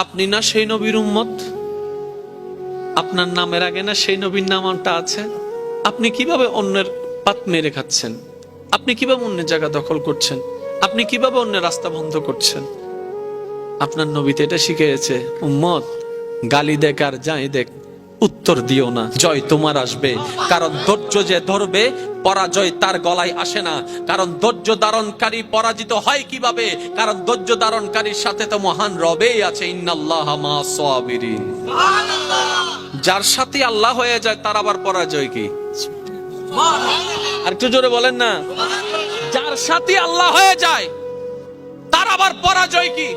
আপনি না সেই নবীর উম্মত? আপনার নামের আগে না সেই নবীর নামটা আছে? আপনি কিভাবে অন্যের পাত মেরে খাচ্ছেন? আপনি কিভাবে অন্যের জায়গা দখল করছেন? আপনি কিভাবে অন্যের রাস্তা বন্ধ করছেন? আপনার নবীতে এটা শিখিয়েছে, উম্মত গালি দেখ আর যাই দেখ, উত্তর দিও না, জয় তোমার আসবে। কারণ ধৈর্য যে ধরবে, পরাজয় তার গলায় আসে না। কারণ ধৈর্য ধারণকারী পরাজিত হয় কিভাবে? কারণ ধৈর্য ধারণকারীর সাথে তো মহান রবেই আছে, ইন্নাল্লাহা মা'আস সাবিরিন। যার সাথে আল্লাহ হয়ে যায় তার আবার পরাজয় কি? আর একটু জোরে বলেন না। যার সাথে আল্লাহ হয়ে যায় তার আবার পরাজয় কি?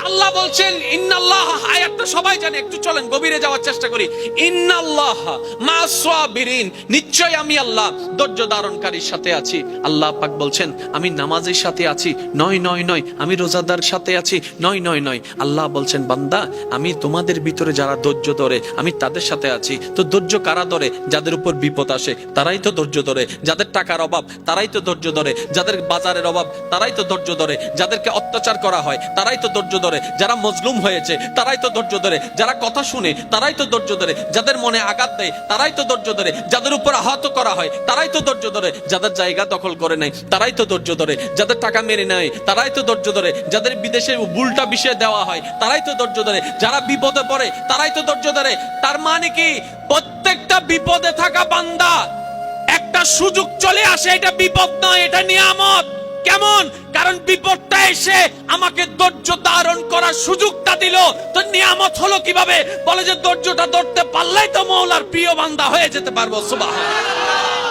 আল্লাহ বলছেন ইন্নাল্লাহ, আয়াতটা সবাই জানে, একটু চলেন গভীরে যাওয়ার চেষ্টা করি। ইন্নাল্লাহ মা'আস সাবিরিন, নিশ্চয় আমি আল্লাহ ধৈর্য ধারণকারীর সাথে আছি। আল্লাহ পাক বলছেন আমি নামাজের সাথে আছি, নয় নয় নয়, আমি রোজাদার সাথে আছি, নয় নয় নয়। আল্লাহ বলছেন বান্দা আমি তোমাদের ভিতরে যারা ধৈর্য ধরে আমি তাদের সাথে আছি। তো ধৈর্য কারা ধরে? যাদের উপর বিপদ আসে তারাই তো ধৈর্য ধরে, যাদের টাকার অভাব তারাই তো ধৈর্য ধরে, যাদের বাজারের অভাব তারাই তো ধৈর্য ধরে, যাদেরকে অত্যাচার করা হয় তারাই তো ধৈর্য ধরে, যারা মজলুম হয়েছে তারাই তো ধৈর্য ধরে, যারা কথা শুনে তারাই তো ধৈর্য ধরে, যাদের মনে আঘাত দেয় তারাই তো ধৈর্য ধরে, যাদের উপর আহত করা হয় তারাই তো ধৈর্য ধরে, যাদের জায়গা দখল করে নেয় তারাই তো ধৈর্য ধরে, যাদের টাকা মেরে নেয় তারাই তো ধৈর্য ধরে, যাদের বিদেশে উল্টা বিষয় দেওয়া হয় তারাই তো ধৈর্য ধরে, যারা বিপদে পড়ে তারাই তো ধৈর্য ধরে। তার মানে কি প্রত্যেকটা বিপদে থাকা বান্দা একটা সুযোগ চলে আসে, এটা বিপদ নয়, এটা নিয়ামত। কেমন? কারণ বিপদটা এসে আমাকে ধৈর্য ধারণ করার সুযোগটা দিল। তো নিয়ামত হলো কিভাবে? বলে যে ধৈর্যটা ধরতে পারলেই তো মওলার প্রিয় বান্দা হয়ে যেতে পারবো। সুবহানাল্লাহ।